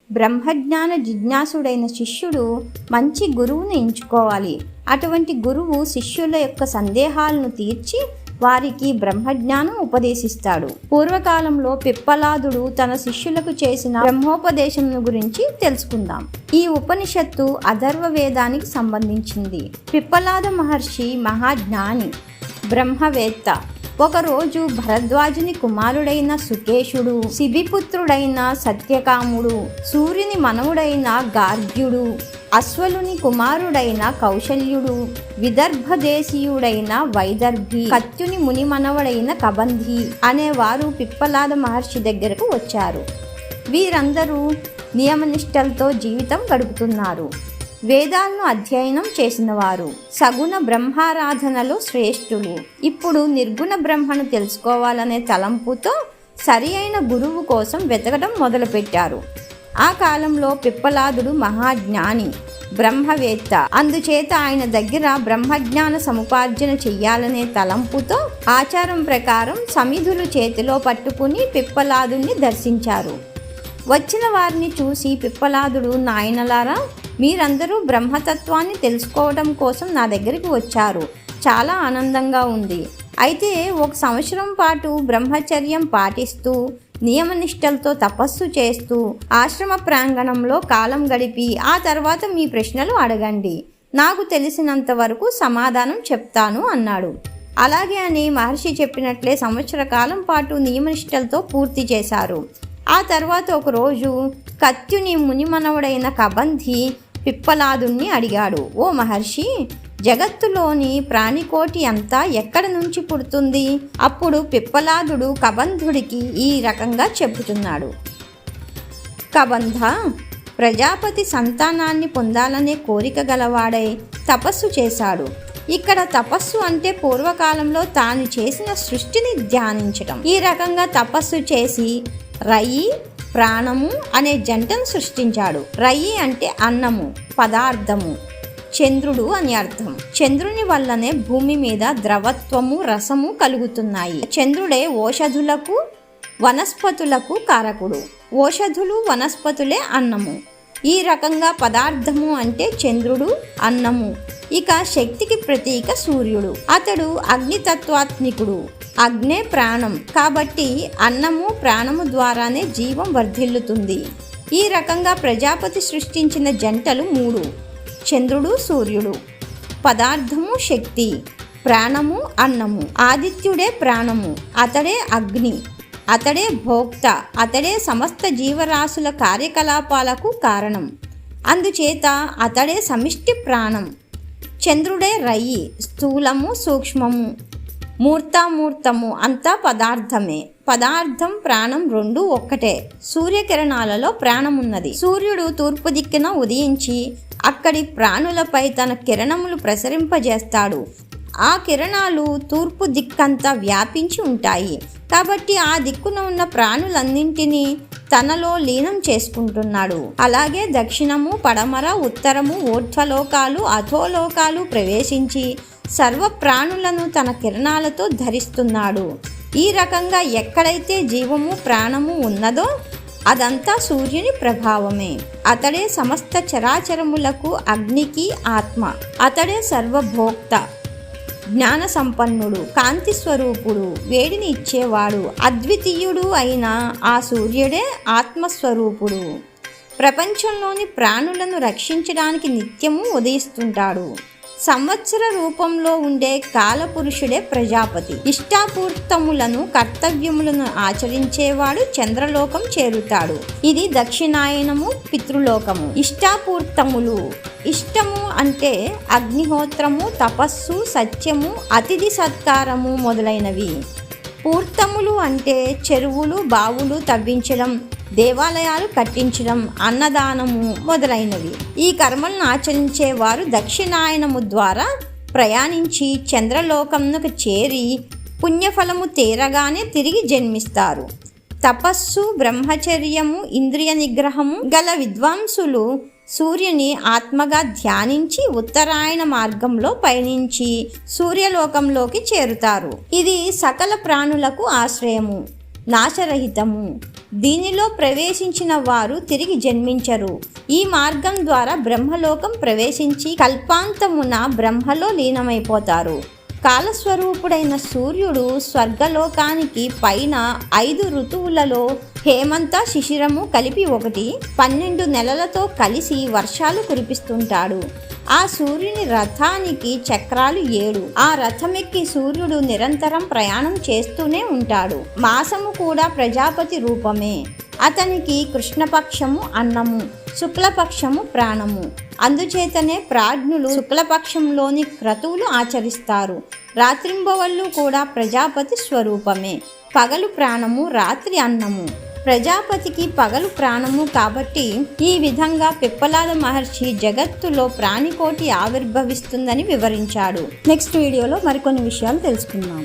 బ్రహ్మజ్ఞాన జిజ్ఞాసుడైన శిష్యుడు మంచి గురువును ఎంచుకోవాలి. అటువంటి గురువు శిష్యుల యొక్క సందేహాలను తీర్చి వారికి బ్రహ్మజ్ఞానం ఉపదేశిస్తాడు. పూర్వకాలంలో పిప్పలాదుడు తన శిష్యులకు చేసిన బ్రహ్మోపదేశం గురించి తెలుసుకుందాం. ఈ ఉపనిషత్తు అథర్వ వేదానికి సంబంధించింది. పిప్పలాద మహర్షి మహాజ్ఞాని, బ్రహ్మవేత్త. ఒకరోజు భరద్వాజుని కుమారుడైన సుకేశుడు, శిబిపుత్రుడైన సత్యకాముడు, సూర్యుని మనవుడైన గార్గ్యుడు, అశ్వలుని కుమారుడైన కౌశల్యుడు, విదర్భదేశీయుడైన వైదర్భి, కత్యుని ముని మనవడైన కబంధి అనేవారు పిప్పలాద మహర్షి దగ్గరకు వచ్చారు. వీరందరూ నియమనిష్టలతో జీవితం గడుపుతున్నారు. వేదాలను అధ్యయనం చేసినవారు, సగుణ బ్రహ్మారాధనలో శ్రేష్ఠులు. ఇప్పుడు నిర్గుణ బ్రహ్మను తెలుసుకోవాలనే తలంపుతో సరి అయిన గురువు కోసం వెతకడం మొదలుపెట్టారు. ఆ కాలంలో పిప్పలాదుడు మహాజ్ఞాని, బ్రహ్మవేత్త. అందుచేత ఆయన దగ్గర బ్రహ్మజ్ఞాన సముపార్జన చెయ్యాలనే తలంపుతో ఆచారం ప్రకారం సమిధులు చేతిలో పట్టుకుని పిప్పలాదుని దర్శించారు. వచ్చిన వారిని చూసి పిప్పలాదుడు, నాయనలారా, మీరందరూ బ్రహ్మతత్వాన్ని తెలుసుకోవడం కోసం నా దగ్గరికి వచ్చారు. చాలా ఆనందంగా ఉంది. అయితే 1 సంవత్సరం పాటు బ్రహ్మచర్యం పాటిస్తూ నియమనిష్టలతో తపస్సు చేస్తూ ఆశ్రమ ప్రాంగణంలో కాలం గడిపి ఆ తర్వాత మీ ప్రశ్నలు అడగండి. నాకు తెలిసినంత వరకు సమాధానం చెప్తాను అన్నాడు. అలాగే అని మహర్షి చెప్పినట్లే సంవత్సర కాలం పాటు నియమనిష్టలతో పూర్తి చేశారు. ఆ తర్వాత ఒకరోజు కత్యుని మునిమనవుడైన కబంధి పిప్పలాదుని అడిగాడు, ఓ మహర్షి, జగత్తులోని ప్రాణికోటి అంతా ఎక్కడ నుంచి పుడుతుంది? అప్పుడు పిప్పలాదుడు కబంధుడికి ఈ రకంగా చెబుతున్నాడు. కబంధ, ప్రజాపతి సంతానాన్ని పొందాలనే కోరిక గలవాడై తపస్సు చేశాడు. ఇక్కడ తపస్సు అంటే పూర్వకాలంలో తాను చేసిన సృష్టిని ధ్యానించటం. ఈ రకంగా తపస్సు చేసి రయి, ప్రాణము అనే జంటను సృష్టించాడు. రయి అంటే అన్నము, పదార్థము, చంద్రుడు అని అర్థం. చంద్రుని వల్లనే భూమి మీద ద్రవత్వము, రసము కలుగుతున్నాయి. చంద్రుడే ఓషధులకు, వనస్పతులకు కారకుడు. ఓషధులు, వనస్పతులే అన్నము. ఈ రకంగా పదార్థము అంటే చంద్రుడు, అన్నము. ఇక శక్తికి ప్రతీక సూర్యుడు. అతడు అగ్నితత్వాత్మికుడు. అగ్నే ప్రాణం. కాబట్టి అన్నము, ప్రాణము ద్వారానే జీవం వర్ధిల్లుతుంది. ఈ రకంగా ప్రజాపతి సృష్టించిన జంటలు 3: చంద్రుడు, సూర్యుడు. పదార్థము శక్తి, ప్రాణము అన్నము. ఆదిత్యుడే ప్రాణము, అతడే అగ్ని, అతడే భోక్త, అతడే సమస్త జీవరాశుల కార్యకలాపాలకు కారణం. అందుచేత అతడే సమిష్టి ప్రాణం. చంద్రుడే రయి, స్థూలము, సూక్ష్మము, మూర్తామూర్తము అంతా పదార్థమే. పదార్థం, ప్రాణం రెండూ ఒక్కటే. సూర్యకిరణాలలో ప్రాణమున్నది. సూర్యుడు తూర్పు దిక్కున ఉదయించి అక్కడి ప్రాణులపై తన కిరణములు ప్రసరింపజేస్తాడు. ఆ కిరణాలు తూర్పు దిక్కంతా వ్యాపించి ఉంటాయి. కాబట్టి ఆ దిక్కున ఉన్న ప్రాణులన్నింటినీ తనలో లీనం చేసుకుంటున్నాడు. అలాగే దక్షిణము, పడమర, ఉత్తరము, ఊర్ధ్వలోకాలు, అధోలోకాలు ప్రవేశించి సర్వ ప్రాణులను తన కిరణాలతో ధరిస్తున్నాడు. ఈ రకంగా ఎక్కడైతే జీవము, ప్రాణము ఉన్నదో అదంతా సూర్యుని ప్రభావమే. అతడే సమస్త చరాచరములకు, అగ్నికి ఆత్మ. అతడే సర్వభోక్త, జ్ఞాన సంపన్నుడు, కాంతి స్వరూపుడు, వేడిని ఇచ్చేవాడు. అద్వితీయుడు అయిన ఆ సూర్యుడే ఆత్మస్వరూపుడు. ప్రపంచంలోని ప్రాణులను రక్షించడానికి నిత్యము ఉదయిస్తుంటాడు. సంవత్సర రూపంలో ఉండే కాలపురుషుడే ప్రజాపతి. ఇష్టాపూర్తములను, కర్తవ్యములను ఆచరించేవాడు చంద్రలోకం చేరుతాడు. ఇది దక్షిణాయనము, పితృలోకము. ఇష్టాపూర్తములు, ఇష్టము అంటే అగ్నిహోత్రము, తపస్సు, సత్యము, అతిథి సత్కారము మొదలైనవి. పూర్తములు అంటే చెరువులు, బావులు తవ్వించడం, దేవాలయాలు కట్టించడం, అన్నదానము మొదలైనవి. ఈ కర్మలను ఆచరించేవారు దక్షిణాయనము ద్వారా ప్రయాణించి చంద్రలోకమునకు చేరి పుణ్యఫలము తీరగానే తిరిగి జన్మిస్తారు. తపస్సు, బ్రహ్మచర్యము, ఇంద్రియ నిగ్రహము గల విద్వాంసులు సూర్యుని ఆత్మగా ధ్యానించి ఉత్తరాయణ మార్గంలో పయనించి సూర్యలోకంలోకి చేరుతారు. ఇది సకల ప్రాణులకు ఆశ్రయము, నాశరహితము, దీనిలో ప్రవేశించిన వారు తిరిగి జన్మించరు. ఈ మార్గం ద్వారా బ్రహ్మలోకం ప్రవేశించి కల్పాంతమున బ్రహ్మలో లీనమైపోతారు. కాలస్వరూపుడైన సూర్యుడు స్వర్గలోకానికి పైన 5 ఋతువులలో హేమంత శిశిరము కలిపి ఒకటి 12 నెలలతో కలిసి వర్షాలు కురిపిస్తుంటాడు. ఆ సూర్యుని రథానికి చక్రాలు 7. ఆ రథమెక్కి సూర్యుడు నిరంతరం ప్రయాణం చేస్తూనే ఉంటాడు. మాసము కూడా ప్రజాపతి రూపమే. అతనికి కృష్ణపక్షము అన్నము, శుక్లపక్షము ప్రాణము. అందుచేతనే ప్రాజ్ఞులు శుక్లపక్షంలోని క్రతువులు ఆచరిస్తారు. రాత్రింబవళ్ళు కూడా ప్రజాపతి స్వరూపమే. పగలు ప్రాణము, రాత్రి అన్నము. ప్రజాపతికి పగలు ప్రాణము కాబట్టి ఈ విధంగా పిప్పలాద మహర్షి జగత్తులో ప్రాణికోటి ఆవిర్భవిస్తుందని వివరించాడు. నెక్స్ట్ వీడియోలో మరికొన్ని విషయాలు తెలుసుకుందాం.